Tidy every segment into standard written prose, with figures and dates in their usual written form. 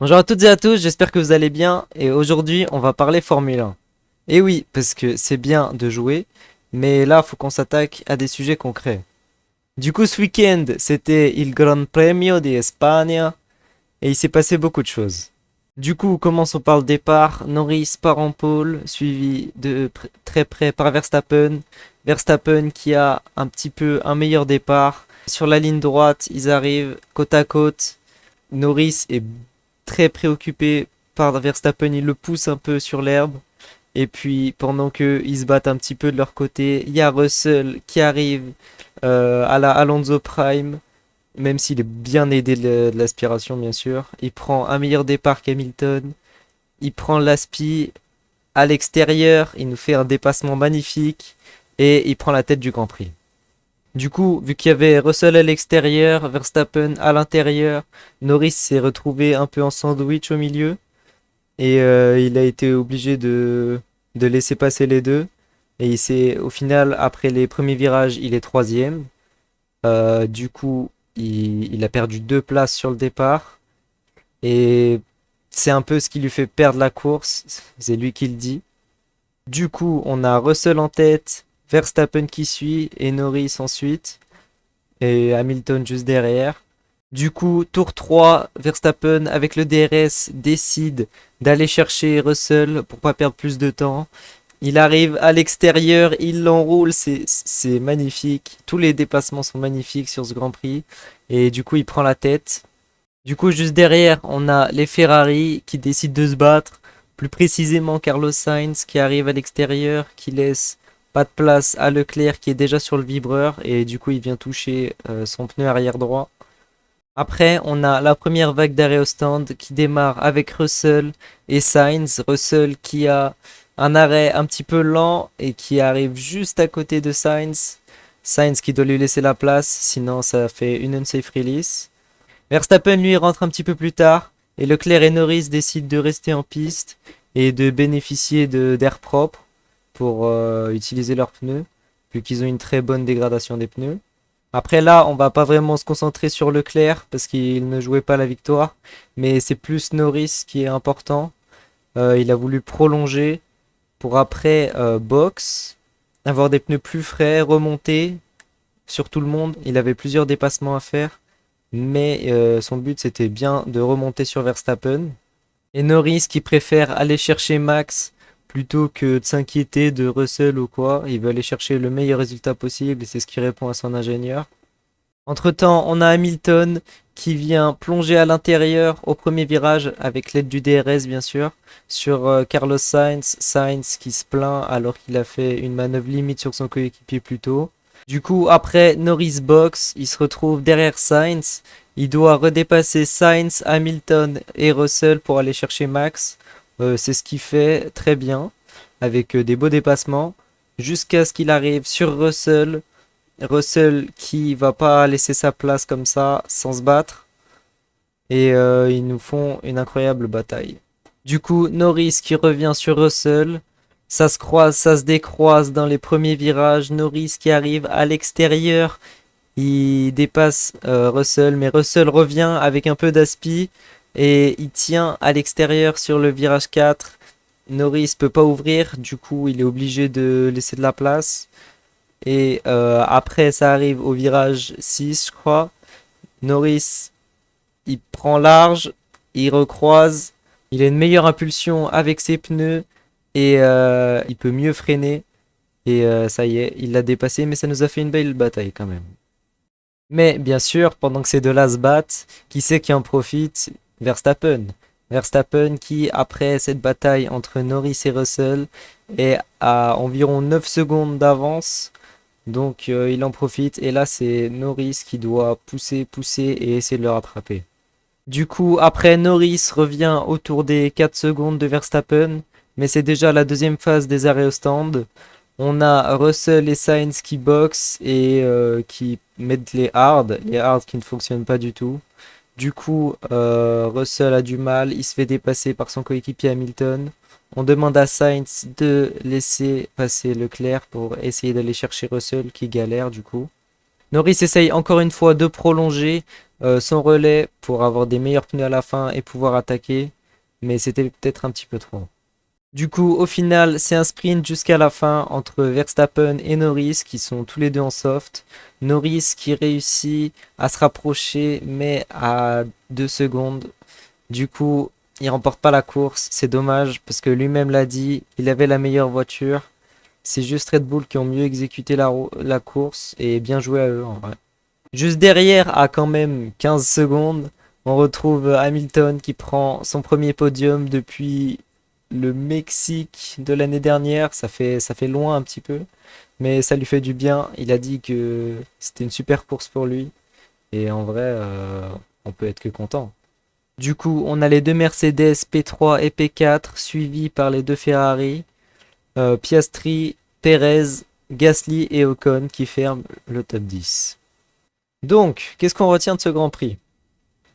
Bonjour à toutes et à tous, j'espère que vous allez bien et aujourd'hui on va parler Formule 1. Et oui, parce que c'est bien de jouer, mais là faut qu'on s'attaque à des sujets concrets. Du coup ce week-end c'était il Gran Premio di España et il s'est passé beaucoup de choses. Du coup, commençons par le départ. Norris part en pole, suivi de très près par Verstappen. Verstappen qui a un petit peu un meilleur départ. Sur la ligne droite, ils arrivent côte à côte. Norris est très préoccupé par Verstappen, il le pousse un peu sur l'herbe. Et puis pendant qu'ils se battent un petit peu de leur côté, il y a Russell qui arrive à la Alonso Prime, même s'il est bien aidé de l'aspiration bien sûr. Il prend un meilleur départ qu'Hamilton. Il prend l'aspi à l'extérieur, il nous fait un dépassement magnifique et il prend la tête du Grand Prix. Du coup, vu qu'il y avait Russell à l'extérieur, Verstappen à l'intérieur, Norris s'est retrouvé un peu en sandwich au milieu et il a été obligé de laisser passer les deux. Et il s'est, au final, après les premiers virages, il est troisième. Du coup, il a perdu 2 places sur le départ et c'est un peu ce qui lui fait perdre la course. C'est lui qui le dit. Du coup, on a Russell en tête, Verstappen qui suit et Norris ensuite et Hamilton juste derrière. Du coup, tour 3, Verstappen avec le DRS décide d'aller chercher Russell pour pas perdre plus de temps. Il arrive à l'extérieur, il l'enroule, c'est magnifique. Tous les dépassements sont magnifiques sur ce Grand Prix. Et du coup, il prend la tête. Du coup, juste derrière, on a les Ferrari qui décident de se battre. Plus précisément, Carlos Sainz qui arrive à l'extérieur, qui laisse pas de place à Leclerc qui est déjà sur le vibreur. Et du coup, il vient toucher son pneu arrière droit. Après, on a la première vague d'arrêt au stand qui démarre avec Russell et Sainz. Russell qui a un arrêt un petit peu lent et qui arrive juste à côté de Sainz. Sainz qui doit lui laisser la place, sinon ça fait une unsafe release. Verstappen lui rentre un petit peu plus tard et Leclerc et Norris décident de rester en piste et de bénéficier d'air propre pour utiliser leurs pneus, vu qu'ils ont une très bonne dégradation des pneus. Après là, on va pas vraiment se concentrer sur Leclerc parce qu'il ne jouait pas la victoire, mais c'est plus Norris qui est important. Il a voulu prolonger pour après box, avoir des pneus plus frais, remonter sur tout le monde. Il avait plusieurs dépassements à faire, mais son but c'était bien de remonter sur Verstappen. Et Norris qui préfère aller chercher Max plutôt que de s'inquiéter de Russell ou quoi. Il veut aller chercher le meilleur résultat possible et c'est ce qui répond à son ingénieur. Entre-temps, on a Hamilton qui vient plonger à l'intérieur au premier virage avec l'aide du DRS bien sûr sur Carlos Sainz. Sainz qui se plaint alors qu'il a fait une manœuvre limite sur son coéquipier plus tôt. Du coup, après Norris box, il se retrouve derrière Sainz. Il doit redépasser Sainz, Hamilton et Russell pour aller chercher Max. C'est ce qu'il fait très bien avec des beaux dépassements jusqu'à ce qu'il arrive sur Russell. Russell qui va pas laisser sa place comme ça sans se battre. Et ils nous font une incroyable bataille. Du coup, Norris qui revient sur Russell. Ça se croise, ça se décroise dans les premiers virages. Norris qui arrive à l'extérieur. Il dépasse Russell, mais Russell revient avec un peu d'aspi. Et il tient à l'extérieur sur le virage 4. Norris peut pas ouvrir, du coup il est obligé de laisser de la place. Et après, ça arrive au virage 6, je crois. Norris, il prend large, il recroise, il a une meilleure impulsion avec ses pneus et il peut mieux freiner. Et ça y est, il l'a dépassé, mais ça nous a fait une belle bataille quand même. Mais bien sûr, pendant que ces deux-là se battent, qui c'est qui en profite? Verstappen. Verstappen qui, après cette bataille entre Norris et Russell, est à environ 9 secondes d'avance. Donc il en profite et là c'est Norris qui doit pousser, pousser et essayer de le rattraper. Du coup après Norris revient autour des 4 secondes de Verstappen, mais c'est déjà la deuxième phase des arrêts au stand. On a Russell et Sainz qui boxent et qui mettent les hards qui ne fonctionnent pas du tout. Du coup, Russell a du mal, il se fait dépasser par son coéquipier Hamilton. On demande à Sainz de laisser passer Leclerc pour essayer d'aller chercher Russell qui galère du coup. Norris essaye encore une fois de prolonger son relais pour avoir des meilleurs pneus à la fin et pouvoir attaquer, mais c'était peut-être un petit peu trop. Du coup, au final, c'est un sprint jusqu'à la fin entre Verstappen et Norris qui sont tous les deux en soft. Norris qui réussit à se rapprocher, mais à 2 secondes. Du coup, il remporte pas la course. C'est dommage parce que lui-même l'a dit, il avait la meilleure voiture. C'est juste Red Bull qui ont mieux exécuté la course et bien joué à eux en vrai. Juste derrière, à quand même 15 secondes, on retrouve Hamilton qui prend son premier podium depuis le Mexique de l'année dernière. Ça fait loin un petit peu, mais ça lui fait du bien. Il a dit que c'était une super course pour lui. Et en vrai, on peut être que content. Du coup, on a les deux Mercedes P3 et P4 suivis par les deux Ferrari, Piastri, Perez, Gasly et Ocon qui ferment le top 10. Donc, qu'est-ce qu'on retient de ce Grand Prix?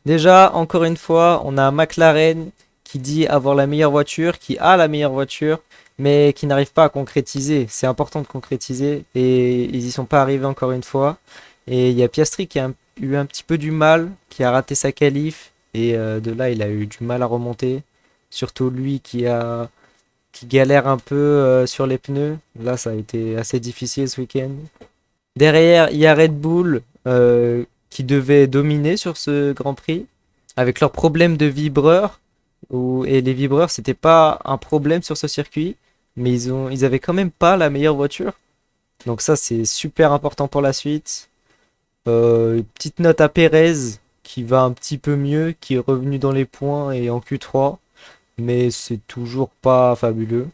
Déjà, encore une fois, on a McLaren qui dit avoir la meilleure voiture, qui a la meilleure voiture, mais qui n'arrive pas à concrétiser. C'est important de concrétiser et ils y sont pas arrivés encore une fois. Et il y a Piastri qui a eu un petit peu du mal, qui a raté sa qualif et de là il a eu du mal à remonter. Surtout lui qui galère un peu sur les pneus. Là, ça a été assez difficile ce week-end. Derrière, il y a Red Bull qui devait dominer sur ce Grand Prix avec leurs problèmes de vibreurs. Et les vibreurs, c'était pas un problème sur ce circuit, mais ils avaient quand même pas la meilleure voiture. Donc ça, c'est super important pour la suite. Petite note à Perez qui va un petit peu mieux, qui est revenu dans les points et en Q3, mais c'est toujours pas fabuleux.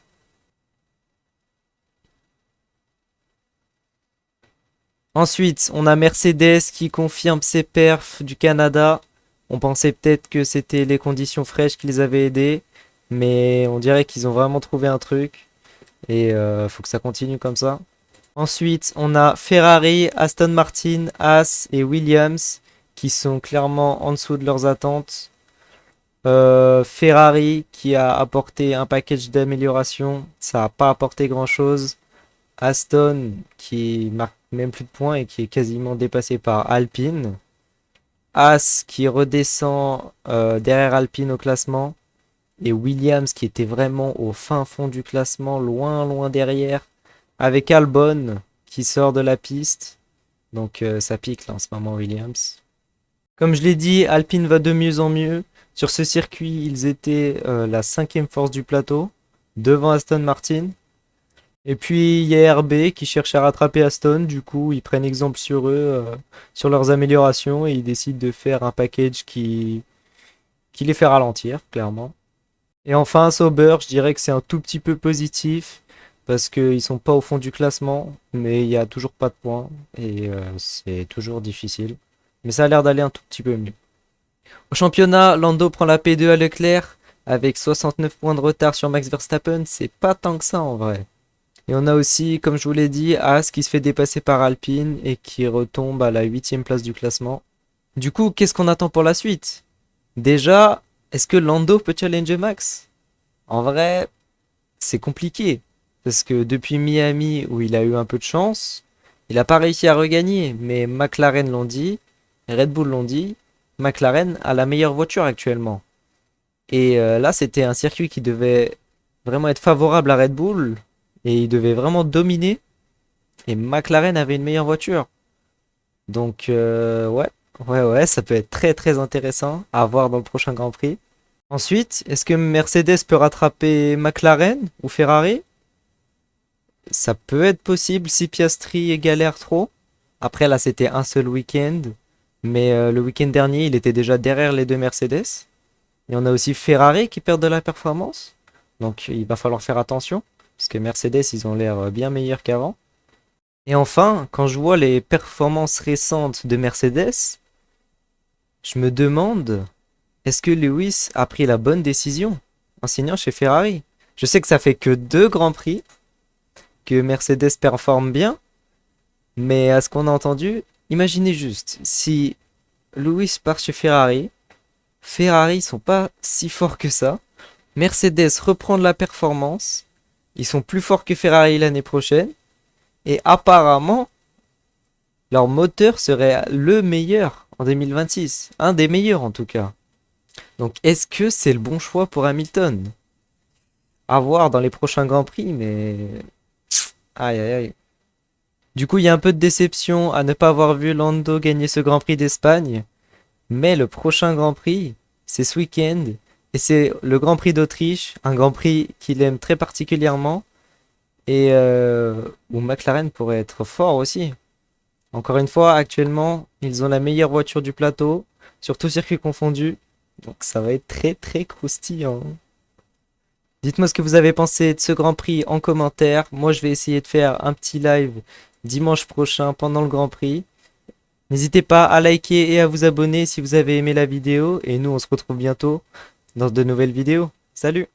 Ensuite, on a Mercedes qui confirme ses perfs du Canada. On pensait peut-être que c'était les conditions fraîches qui les avaient aidés, mais on dirait qu'ils ont vraiment trouvé un truc et faut que ça continue comme ça. Ensuite, on a Ferrari, Aston Martin, Haas et Williams qui sont clairement en dessous de leurs attentes. Ferrari qui a apporté un package d'amélioration, ça n'a pas apporté grand-chose. Aston qui marque même plus de points et qui est quasiment dépassé par Alpine. Haas qui redescend derrière Alpine au classement. Et Williams qui était vraiment au fin fond du classement, loin loin derrière. Avec Albon qui sort de la piste. Donc ça pique là en ce moment Williams. Comme je l'ai dit, Alpine va de mieux en mieux. Sur ce circuit, ils étaient la cinquième force du plateau, devant Aston Martin. Et puis il y a RB qui cherche à rattraper Aston, du coup ils prennent exemple sur eux, sur leurs améliorations, et ils décident de faire un package qui les fait ralentir, clairement. Et enfin Sauber, je dirais que c'est un tout petit peu positif, parce qu'ils sont pas au fond du classement, mais il y a toujours pas de points, et c'est toujours difficile. Mais ça a l'air d'aller un tout petit peu mieux. Au championnat, Lando prend la P2 à Leclerc, avec 69 points de retard sur Max Verstappen, c'est pas tant que ça en vrai. Et on a aussi, comme je vous l'ai dit, As qui se fait dépasser par Alpine et qui retombe à la 8e place du classement. Du coup, qu'est-ce qu'on attend pour la suite? Déjà, est-ce que Lando peut challenger Max? En vrai, c'est compliqué. Parce que depuis Miami, où il a eu un peu de chance, il n'a pas réussi à regagner. Mais McLaren l'ont dit, Red Bull l'ont dit, McLaren a la meilleure voiture actuellement. Et là, c'était un circuit qui devait vraiment être favorable à Red Bull. Et il devait vraiment dominer. Et McLaren avait une meilleure voiture. Donc, ouais, ça peut être très très intéressant à voir dans le prochain Grand Prix. Ensuite, est-ce que Mercedes peut rattraper McLaren ou Ferrari? Ça peut être possible si Piastri galère trop. Après, là, c'était un seul week-end. Mais le week-end dernier, il était déjà derrière les deux Mercedes. Et on a aussi Ferrari qui perd de la performance. Donc, il va falloir faire attention. Parce que Mercedes, ils ont l'air bien meilleurs qu'avant. Et enfin, quand je vois les performances récentes de Mercedes, je me demande, est-ce que Lewis a pris la bonne décision en signant chez Ferrari? Je sais que ça fait que 2 grands prix, que Mercedes performe bien, mais à ce qu'on a entendu, imaginez juste, si Lewis part chez Ferrari, Ferrari sont pas si forts que ça, Mercedes reprend de la performance, ils sont plus forts que Ferrari l'année prochaine, et apparemment, Leur moteur serait le meilleur en 2026. Un des meilleurs en tout cas. Donc est-ce que c'est le bon choix pour Hamilton? À voir dans les prochains Grands Prix, mais... Aïe aïe aïe. Du coup, il y a un peu de déception à ne pas avoir vu Lando gagner ce Grand Prix d'Espagne. Mais le prochain Grand Prix, c'est ce week-end. Et c'est le Grand Prix d'Autriche, un Grand Prix qu'il aime très particulièrement. Et où McLaren pourrait être fort aussi. Encore une fois, actuellement, ils ont la meilleure voiture du plateau, sur tout circuit confondu. Donc ça va être très très croustillant. Dites-moi ce que vous avez pensé de ce Grand Prix en commentaire. Moi, je vais essayer de faire un petit live dimanche prochain pendant le Grand Prix. N'hésitez pas à liker et à vous abonner si vous avez aimé la vidéo. Et nous, on se retrouve bientôt dans de nouvelles vidéos. Salut!